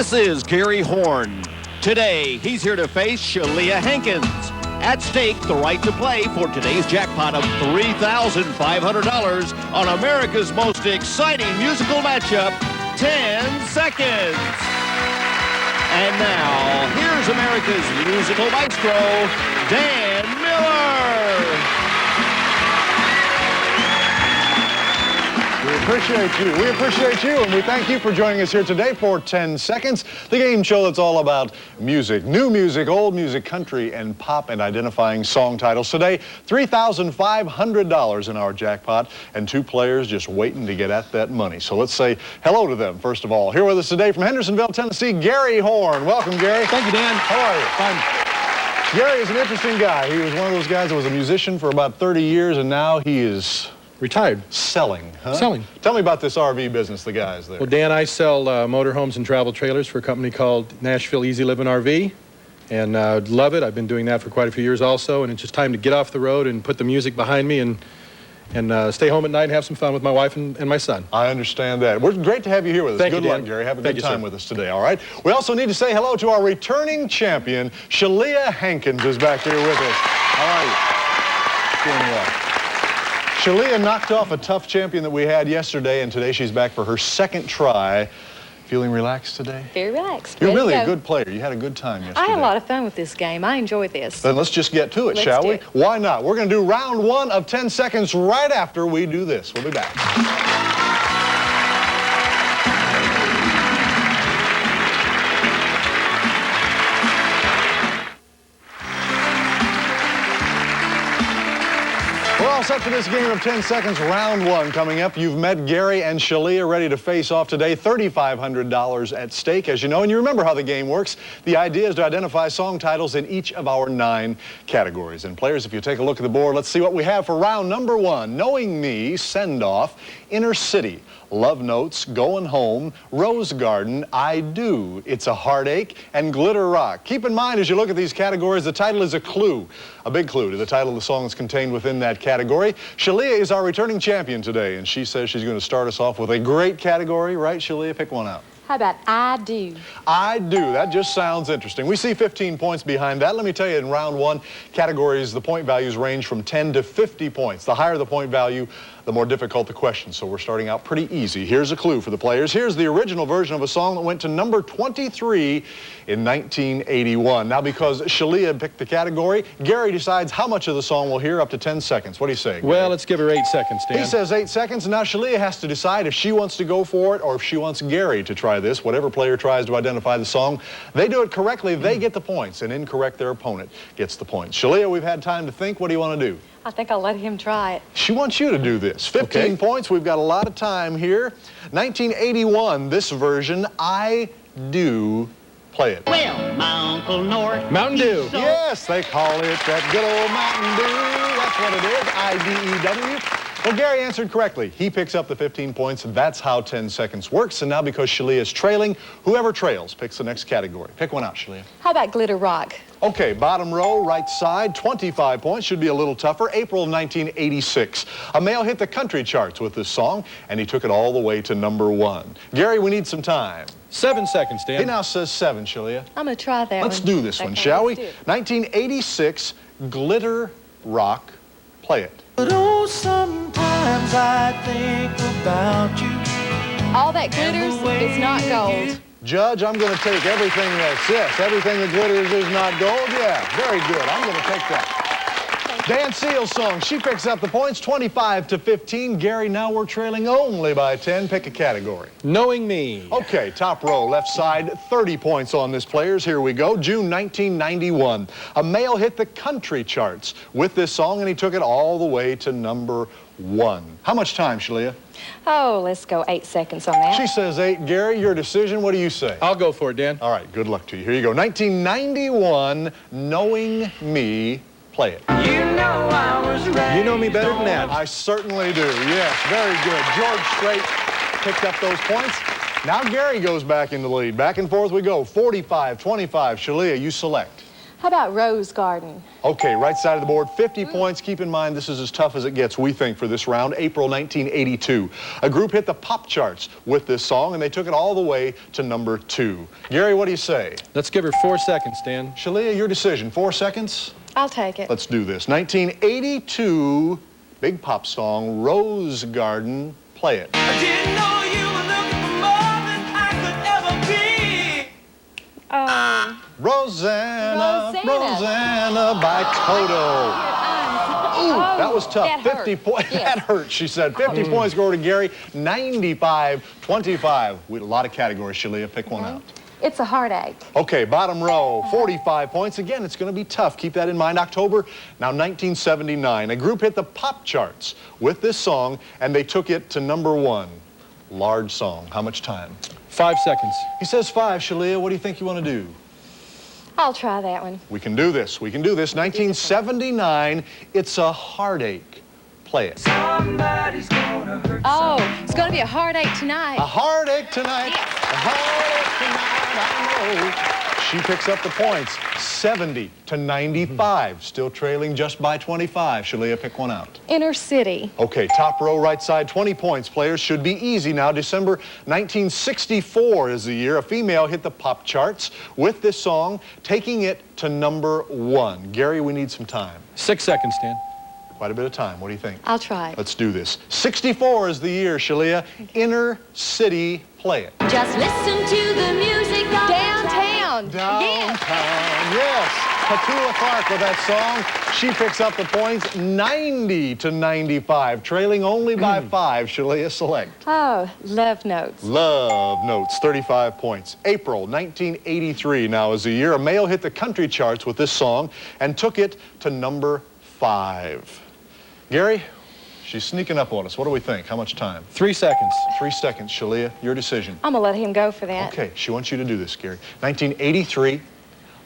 This is Gary Horn. Today, he's here to face Shalia Hankins. At stake, the right to play for today's jackpot of $3,500 on America's most exciting musical matchup, 10 Seconds. And now, here's America's musical maestro, Dan Miller. We appreciate you, and we thank you for joining us here today for 10 Seconds, the game show that's all about music, new music, old music, country, and pop, and identifying song titles. Today, $3,500 in our jackpot, and two players just waiting to get at that money. So let's say hello to them, first of all. Here with us today from Hendersonville, Tennessee, Gary Horn. Welcome, Gary. Thank you, Dan. How are you? Fine. Gary is an interesting guy. He was one of those guys that was a musician for about 30 years, and now he is... Retired. Selling, huh? Selling. Tell me about this RV business, the guys there. Well, Dan, I sell motorhomes and travel trailers for a company called Nashville Easy Living RV, and love it. I've been doing that for quite a few years also, and it's just time to get off the road and put the music behind me and stay home at night and have some fun with my wife and my son. I understand that. We're great to have you here with us. Thank you, Good luck, Dan. Gary. Have a Thank good you, time sir. with us today, all right? We also need to say hello to our returning champion, Shalia Hankins is back here with us. How are you? Doing well. Shalia knocked off a tough champion that we had yesterday, and today she's back for her second try. Feeling relaxed today? Very relaxed. You're Ready to really a go. good player. You had a good time yesterday. I had a lot of fun with this game. I enjoy this. Then let's just get to it, Let's shall do we? it. Why not? We're going to do round one of 10 seconds right after we do this. We'll be back. We're all set for this game of 10 seconds, round one coming up. You've met Gary and Shalia ready to face off today. $3,500 at stake, as you know. And you remember how the game works. The idea is to identify song titles in each of our 9 categories. And players, if you take a look at the board, let's see what we have for round number one. Knowing Me, Send Off, Inner City, Love Notes, Going Home, Rose Garden, I Do, It's a Heartache, and Glitter Rock. Keep in mind as you look at these categories, the title is a clue, a big clue to the title of the song that's contained within that category. Shalia is our returning champion today, and she says she's going to start us off with a great category, right, Shalia? Pick one out. How about I Do? I Do. That just sounds interesting. We see 15 points behind that. Let me tell you, in round one, categories, the point values range from 10 to 50 points. The higher the point value, the more difficult the question. So we're starting out pretty easy. Here's a clue for the players. Here's the original version of a song that went to number 23 in 1981. Now, because Shalia picked the category, Gary decides how much of the song we'll hear, up to 10 seconds. What do you say, Gary? Well, let's give her 8 seconds, Dan. He says 8 seconds, and now Shalia has to decide if she wants to go for it or if she wants Gary to try this. Whatever player tries to identify the song, they do it correctly, they get the points, and incorrect, their opponent gets the points. Shalia, we've had time to think. What do you want to do? I think I'll let him try it. She wants you to do this. 15 points. We've got a lot of time here. 1981, this version, I Do. Play it. Well, my Uncle North. Mountain Dew. Yes, they call it that good old Mountain Dew. That's what it is, I-D-E-W. Well, Gary answered correctly. He picks up the 15 points, and that's how 10 seconds works. And now, because Shalia is trailing, whoever trails picks the next category. Pick one out, Shalia. How about Glitter Rock? Okay, bottom row, right side, 25 points. Should be a little tougher. April of 1986. A male hit the country charts with this song, and he took it all the way to number 1. Gary, we need some time. 7 seconds, Dan. He now says 7, Shalia. I'm going to try that Let's one. do this one, Okay, shall we? let's do it. 1986, Glitter Rock. Play it. But oh, sometimes I think about you. All that glitters is not gold. Judge, I'm going to take everything that's, yes, everything that glitters is not gold. Yeah, very good. I'm going to take that. Dan Seal's song. She picks up the points, 25 to 15. Gary, now we're trailing only by 10. Pick a category. Knowing Me. Okay, top row, left side, 30 points on this, players. Here we go. June 1991. A male hit the country charts with this song, and he took it all the way to number 1. How much time, Shalia? Oh, let's go 8 seconds on that. She says 8. Gary, your decision. What do you say? I'll go for it, Dan. All right, good luck to you. Here you go. 1991, Knowing Me. Play it. You know I was right. You know me better than that. I certainly do. Yes, very good. George Strait picked up those points. Now Gary goes back in the lead. Back and forth we go. 45-25. Shalia, you select. How about Rose Garden? Okay, right side of the board, 50 points. Keep in mind, this is as tough as it gets, we think, for this round. April 1982. A group hit the pop charts with this song, and they took it all the way to number 2. Gary, what do you say? Let's give her 4 seconds, Dan. Shalia, your decision. 4 seconds? I'll take it. Let's do this. 1982, big pop song, Rose Garden. Play it. I didn't know you were looking for more than I could ever be. Oh. Rosanna, Rosanna. Rosanna by Toto. Ooh, that was tough. That 50 points. Yes. That hurt, she said. 50 points go to Gary. 95-25. We had a lot of categories, Shalia. Pick one out. It's a heartache. Okay, bottom row, 45 points. Again, it's going to be tough. Keep that in mind. October, now 1979. A group hit the pop charts with this song, and they took it to number 1. Large song. How much time? 5 seconds. He says 5, Shalia. What do you think you want to do? I'll try that one. We can do this. We can do this. 1979, It's a Heartache. Play it. Somebody's gonna hurt. Oh, it's going to be a heartache tonight. A heartache tonight. A heartache tonight, I know. She picks up the points. 70-95. Still trailing just by 25. Shalia, pick one out. Inner City. Okay, top row, right side, 20 points. Players should be easy now. December 1964 is the year a female hit the pop charts with this song, taking it to number 1. Gary, we need some time. 6 seconds, Dan. Quite a bit of time. What do you think? I'll try it. Let's do this. 64 is the year, Shalia. Inner City, play it. Just listen to the music of Downtown. Downtown, yes. Petula Clark with that song. She picks up the points, 90-95, trailing only by 5. Shalia, select. Oh, Love Notes. Love Notes, 35 points. April 1983 now is the year a male hit the country charts with this song and took it to number 5. Gary, she's sneaking up on us. What do we think? How much time? 3 seconds. 3 seconds, Shalia, your decision. I'm going to let him go for that. Okay, she wants you to do this, Gary. 1983,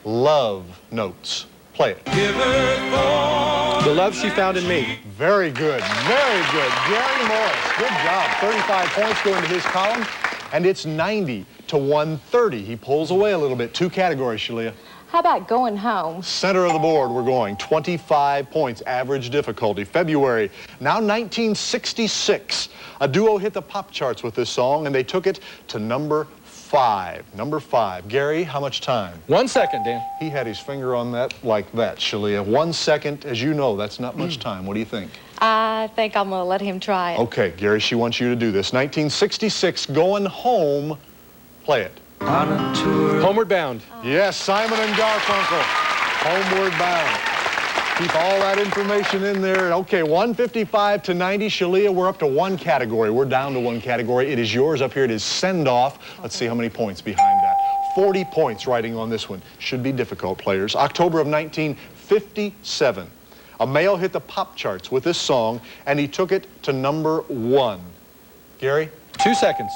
Love Notes. Play it. The love she found in me. Very good, very good. Gary Morris, good job. 35 points go into his column, and it's 90-130. He pulls away a little bit. 2 categories, Shalia. How about Going Home? Center of the board, we're going. 25 points, average difficulty. February, now 1966. A duo hit the pop charts with this song, and they took it to number 5. Number 5. Gary, how much time? 1 second, Dan. He had his finger on that like that, Shalia. 1 second, as you know, that's not much time. What do you think? I think I'm going to let him try it. Okay, Gary, she wants you to do this. 1966, Going Home. Play it. On a tour. Homeward Bound. Yes, Simon and Garfunkel. Homeward Bound. Keep all that information in there. Okay, 155-90. Shalia, we're up to 1 category. We're down to 1 category. It is yours up here. It is Send Off. Let's see how many points behind that. 40 points riding on this one. Should be difficult, players. October of 1957. A male hit the pop charts with this song, and he took it to number 1. Gary? 2 seconds.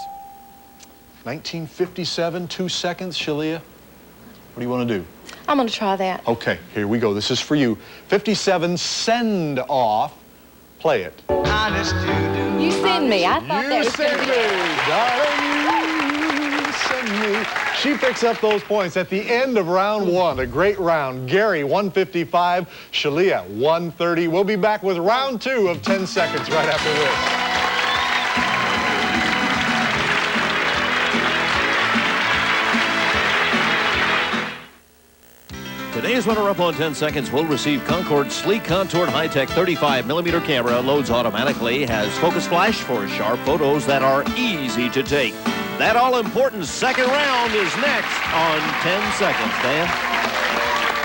1957, 2 seconds, Shalia. What do you want to do? I'm going to try that. Okay, here we go. This is for you. 57, Send Off. Play it. Honest to do. You send me. I thought that You was going send to me, be... darling, you send me. She picks up those points at the end of round 1. A great round. Gary, 155. Shalia, 130. We'll be back with round 2 of 10 seconds right after this. Today's runner-up on 10 seconds will receive Concord's sleek contoured high-tech 35mm camera. Loads automatically, has focus flash for sharp photos that are easy to take. That all-important second round is next on 10 seconds. Dan?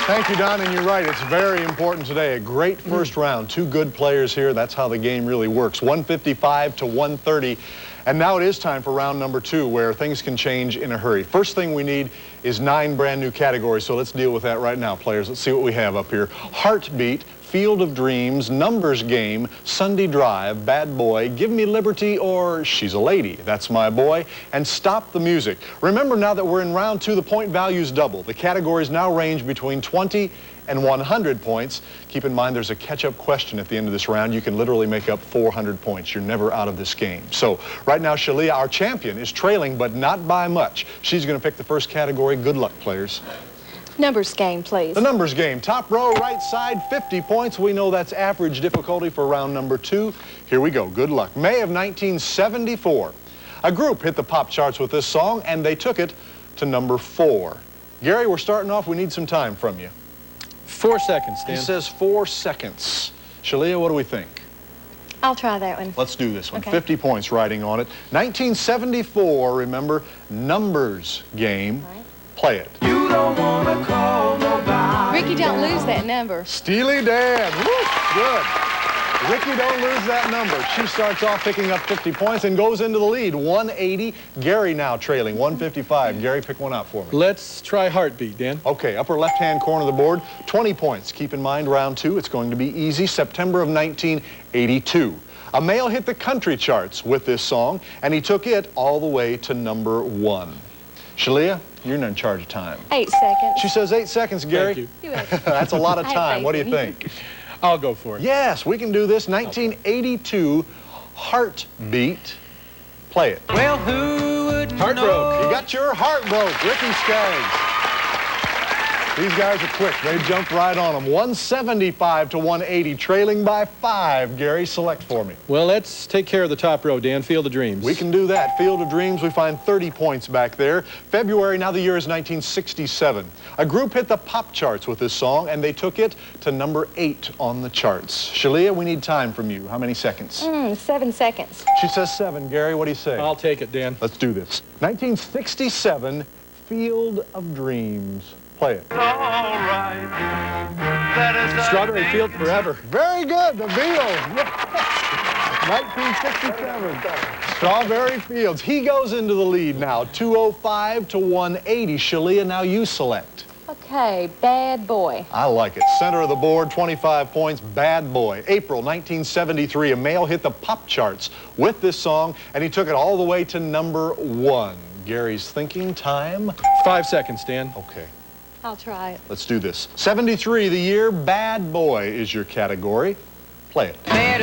Thank you, Don, and you're right. It's very important today. A great first round. 2 good players here. That's how the game really works. 155-130. And now it is time for round number 2, where things can change in a hurry. First thing we need is 9 brand new categories, so let's deal with that right now, players. Let's see what we have up here. Heartbeat, Field of Dreams, Numbers Game, Sunday Drive, Bad Boy, Give Me Liberty, or She's a Lady, That's My Boy, and Stop the Music. Remember, now that we're in round 2, the point values double. The categories now range between 20 and 100 points. Keep in mind there's a catch-up question at the end of this round. You can literally make up 400 points. You're never out of this game. So right now, Shalia, our champion, is trailing, but not by much. She's going to pick the first category. Good luck, players. Numbers game, please. The numbers game. Top row, right side, 50 points. We know that's average difficulty for round number 2. Here we go. Good luck. May of 1974. A group hit the pop charts with this song, and they took it to number 4. Gary, we're starting off. We need some time from you. 4 seconds, He Dan. says 4 seconds. Shalia, what do we think? I'll try that one. Let's do this one. Okay. 50 points riding on it. 1974, remember, numbers game. Right. Play it. You don't wanna call nobody. Ricky, don't lose that number. Steely Dan. Woo, good. Ricky, don't lose that number. She starts off picking up 50 points and goes into the lead. 180. Gary now trailing 155. Gary, pick one out for me. Let's try Heartbeat, Dan. Okay, upper left-hand corner of the board, 20 points. Keep in mind, round 2, it's going to be easy. September of 1982. A male hit the country charts with this song, and he took it all the way to number 1. Shalia, you're in charge of time. 8 seconds. She says 8 seconds, Gary. Thank you. You have- That's a lot of I have time. faith What do you in you. think? I'll go for it. Yes, we can do this. 1982, Heartbeat. Play it. Well, who would Heart broke. You got your heart broke, Ricky Skaggs. These guys are quick. They jumped right on them. 175 to 180, trailing by 5. Gary, select for me. Well, let's take care of the top row, Dan. Field of Dreams. We can do that. Field of Dreams, we find 30 points back there. February, now the year is 1967. A group hit the pop charts with this song, and they took it to number 8 on the charts. Shalia, we need time from you. How many seconds? 7 seconds. She says 7. Gary, what do you say? I'll take it, Dan. Let's do this. 1967, Field of Dreams. Play it. Strawberry Field Forever. Very good, the Beatles. Yes. 1967. Strawberry Fields. He goes into the lead now, 205 to 180. Shalia, now you select. Okay, Bad Boy. I like it. Center of the board, 25 points, Bad Boy. April 1973, a male hit the pop charts with this song, and he took it all the way to number 1. Gary's thinking time. 5 seconds, Dan. Okay. I'll try it. Let's do this. 73, the year, Bad Boy is your category. Play it. Bad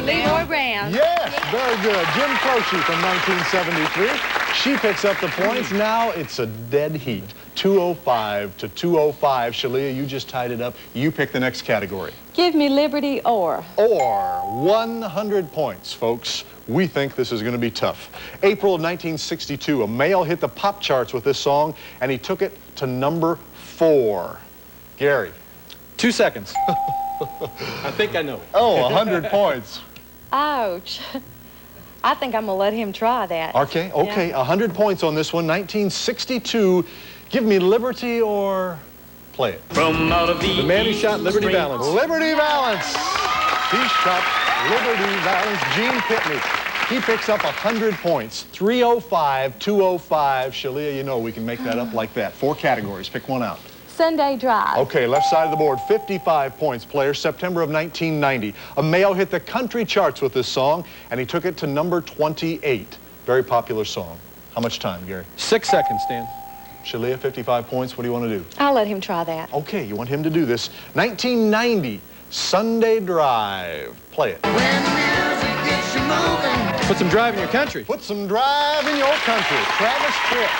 Leroy Brown. Yes, very good. Jim Croce from 1973. She picks up the points. Now it's a dead heat. 205 to 205. Shalia, you just tied it up. You pick the next category. Give me Liberty or. Or 100 points, folks. We think this is going to be tough. April of 1962, a male hit the pop charts with this song, and he took it to number 4. Gary. 2 seconds. I think I know it. Oh, 100 points. Ouch. I think I'm going to let him try that. Okay, okay. Yeah. 100 points on this one. 1962, Give Me Liberty or Play It. From out of The man who shot Liberty Valance. Liberty Valance. He shot Liberty Valance. Gene Pitney. He picks up 100 points. 305, 205. Shalia, you know we can make that up like that. 4 categories. Pick one out. Sunday Drive. Okay, left side of the board, 55 points, player. September of 1990. A male hit the country charts with this song, and he took it to number 28. Very popular song. How much time, Gary? 6 seconds, Dan. Shalia, 55 points. What do you want to do? I'll let him try that. Okay, you want him to do this. 1990, Sunday Drive. Play it. Put some drive in your country. Put some drive in your country. Travis Tritt.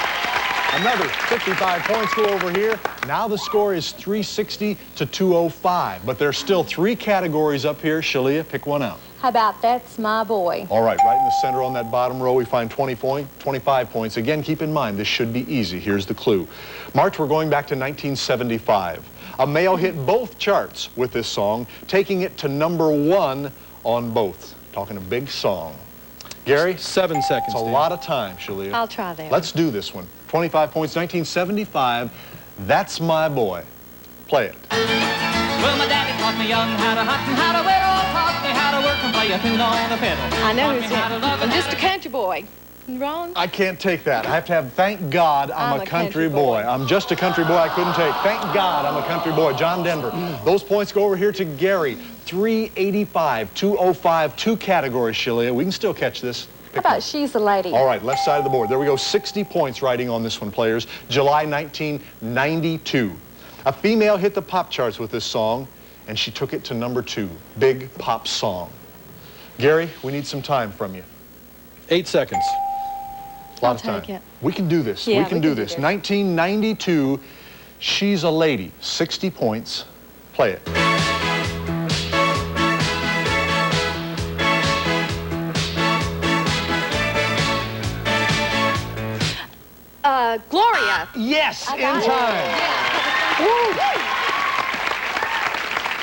Another 55 points go over here. Now the score is 360 to 205, but there's still 3 categories up here. Shalia, pick one out. How about That's My Boy? All right, right in the center on that bottom row, we find 25 points. Again, keep in mind, this should be easy. Here's the clue. March, we're going back to 1975. A male hit both charts with this song, taking it to number 1 on both. Talking a big song. Gary? 7 seconds, It's a Dan. lot of time, Shalia. I'll try that. Let's do this one. 25 points, 1975. That's My Boy. Play it. Well, my daddy taught me young how to hunt and how to whittle, taught me how to work and play a tune on the fiddle. I know Taught who's me how to love it. I'm and just a country boy. Wrong? I can't take that. I have to have, thank God I'm a country boy. boy. I'm just a country boy I couldn't take. Thank God I'm a country boy. John Denver. Those points go over here to Gary. 385, 205, 2 categories, Shalia. We can still catch this. How about She's a Lady? All right, left side of the board. There we go. 60 points riding on this one, players. July 1992. A female hit the pop charts with this song, and she took it to number 2. Big pop song. Gary, we need some time from you. 8 seconds. A lot I'll of time. take it. We can do this. Yeah, we can do this. 1992, She's a Lady, 60 points. Play it. Gloria. Yes, I in got it. time.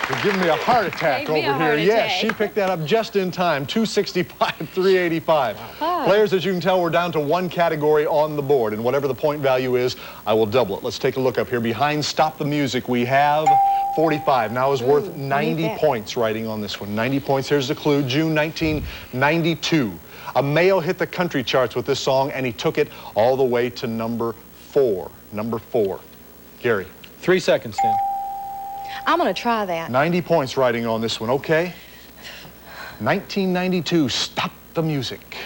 You're giving me a heart attack Gave me over a here. heart Yes, attack. she picked that up just in time. 265, 385. Wow. Players, as you can tell, we're down to one category on the board, and whatever the point value is, I will double it. Let's take a look up here. Behind Stop the Music, we have 45. Now is worth 90 that. points writing on this one. 90 points. Here's the clue. June 1992. A male hit the country charts with this song, and he took it all the way to number 4. Number 4. Gary. 3 seconds, Dan. I'm going to try that. 90 points writing on this one, okay? 1992, Stop the Music.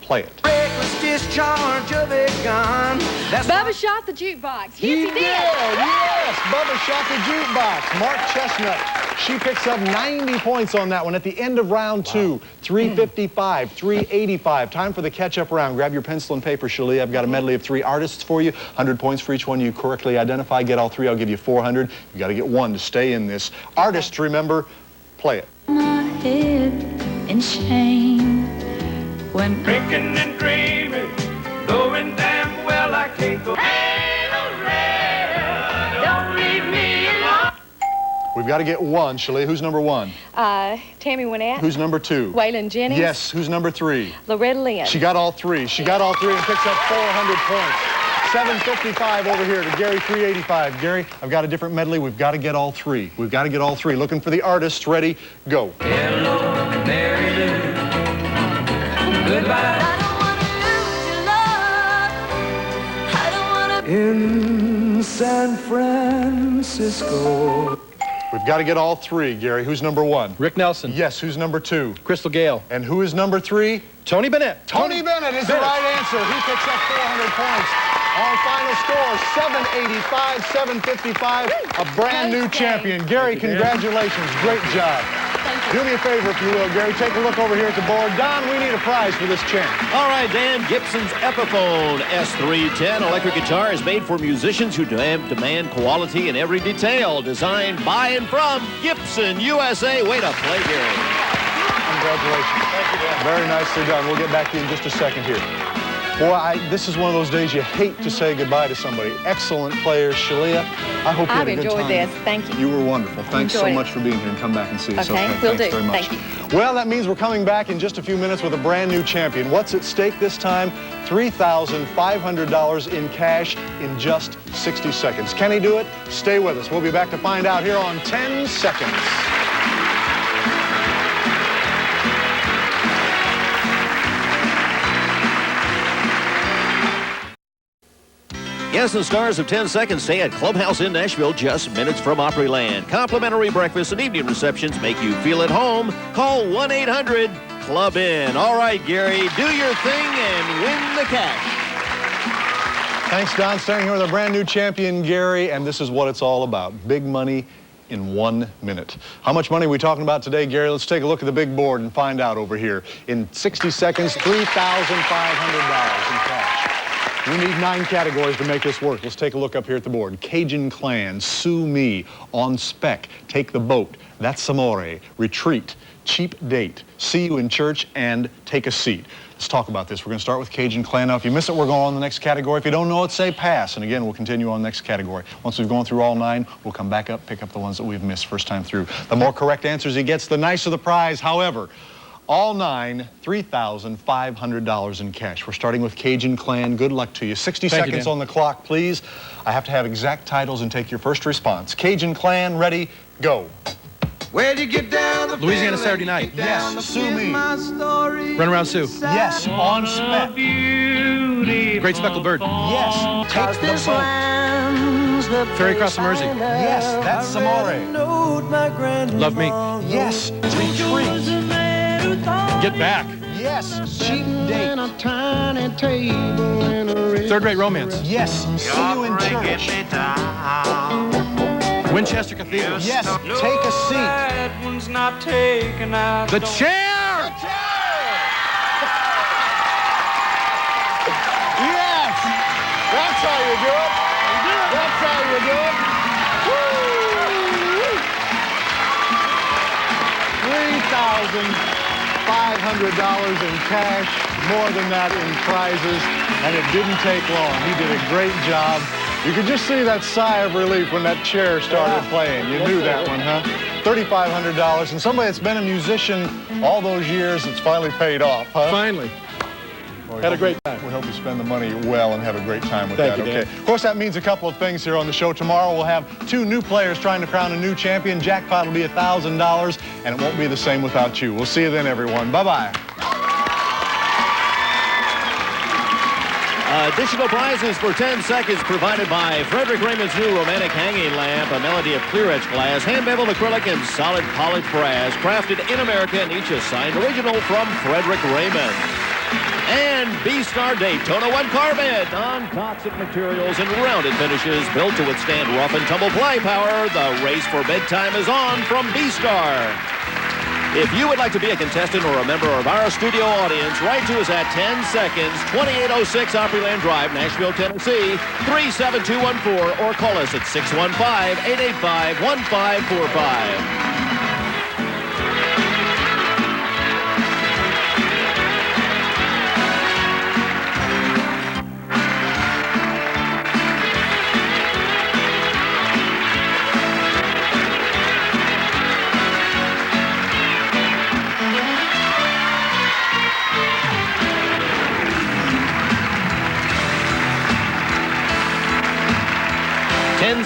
Play it. Reckless discharge of a gun. That's Bubba shot the jukebox. Yes, he did. Yes, Bubba shot the jukebox. Mark Chestnut. She picks up 90 points on that one at the end of round 2. 355, 385. Time for the catch-up round. Grab your pencil and paper, Shalia. I've got a medley of 3 artists for you. 100 points for each one you correctly identify. Get all 3, I'll give you 400. You got to get 1 to stay in this. Artists, remember, play it. My head in shame when drinking and dreaming, knowing damn well I can't go. Don't leave me alone. We've got to get 1. Shalia, who's number 1? Tammy Wynette. Who's number 2? Waylon Jennings. Yes, who's number 3? Loretta Lynn. She got all 3. She got all 3 and picks up 400 points. 755 over here to Gary, 385. Gary, I've got a different medley. We've got to get all 3. We've got to get all 3. Looking for the artists. Ready? Go. Hello, Mary Lou. Goodbye. I don't wanna lose your love. I don't wanna In San Francisco. We've got to get all 3. Gary, who's number 1? Rick Nelson. Yes, who's number 2? Crystal Gale. And who is number 3? Tony Bennett. Tony Bennett is the right answer. He picks up 400 points. Our final score, 785, 755, a brand new champion. Gary, congratulations. Great job. Do me a favor, if you will, Gary. Take a look over here at the board. Don, we need a prize for this champ. All right, Dan, Gibson's Epiphone S310 electric guitar is made for musicians who demand quality in every detail. Designed by and from Gibson, USA. Way to play, Gary. Congratulations. Thank you, Dan. Very nicely done. We'll get back to you in just a second here. Boy, this is one of those days you hate to say goodbye to somebody. Excellent player, Shalia. I hope you had I've a good enjoyed time. this. Thank you. You were wonderful. Thanks so Enjoyed it. much for being here, and come back and see us. Okay, will Thanks do. very much. Thank you. Well, that means we're coming back in just a few minutes with a brand new champion. What's at stake this time? $3,500 in cash in just 60 seconds. Can he do it? Stay with us. We'll be back to find out here on 10 Seconds. Yes, the stars of 10 Seconds stay at Clubhouse in Nashville, just minutes from Opryland. Complimentary breakfast and evening receptions make you feel at home. Call 1-800-CLUB-IN. All right, Gary, do your thing and win the cash. Thanks, Don. Standing here with a brand new champion, Gary, and this is what it's all about. Big money in 1 minute. How much money are we talking about today, Gary? Let's take a look at the big board and find out over here. In 60 seconds, $3,500 in cash. We need 9 categories to make this work. Let's take a look up here at the board. Cajun Clan, Sue Me, On Spec, Take the Boat, That's Amore, Retreat, Cheap Date, See You in Church, and Take a Seat. Let's talk about this. We're going to start with Cajun Clan. Now, if you miss it, we're going on to the next category. If you don't know it, say pass. And again, we'll continue on the next category. Once we've gone through all 9, we'll come back up, pick up the ones that we've missed first time through. The more correct answers he gets, the nicer the prize. However, all 9, $3,500 in cash. We're starting with Cajun Clan. Good luck to you. 60 Thank you, seconds Dan. on the clock, please. I have to have exact titles and take your first response. Cajun Clan, ready, go. Where'd you get down the Louisiana Saturday Night. Yes, Sue Me. Run Around Sue. Yes, On Spec. Great Speckled Bird. Yes, Take the Boat. Ferry Across the Mersey. Yes, That's Amore. Love Me. Yes, Retreat. Get Back. Yes, Cheap Date. Third Rate Romance. Yes, See You in Church. Winchester Cathedral. Yes, Take a Seat. That one's not taken out. The Chair. do it? That's how you do it. Woo! $3,500 in cash, more than that in prizes, and it didn't take long. He did a great job. You could just see that sigh of relief when that chair started playing. You knew that one, huh? $3,500, and somebody that's been a musician all those years, it's finally paid off, huh? Finally. Well, Had a great time. We hope you spend the money well and have a great time with Thank that, you, okay? Dan. Of course, that means a couple of things here on the show. Tomorrow we'll have 2 new players trying to crown a new champion. Jackpot will be $1,000, and it won't be the same without you. We'll see you then, everyone. Bye-bye. Additional prizes for 10 seconds provided by Frederick Raymond's new romantic hanging lamp, a melody of clear etch glass, hand-beveled acrylic, and solid polished brass, crafted in America and each assigned original from Frederick Raymond. And B-Star Daytona 1 Carbide, non-toxic materials and rounded finishes built to withstand rough and tumble play power. The race for bedtime is on from B-Star. If you would like to be a contestant or a member of our studio audience, write to us at 10 seconds, 2806 Opryland Drive, Nashville, Tennessee, 37214, or call us at 615-885-1545.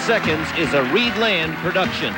Seconds is a Reed Land production.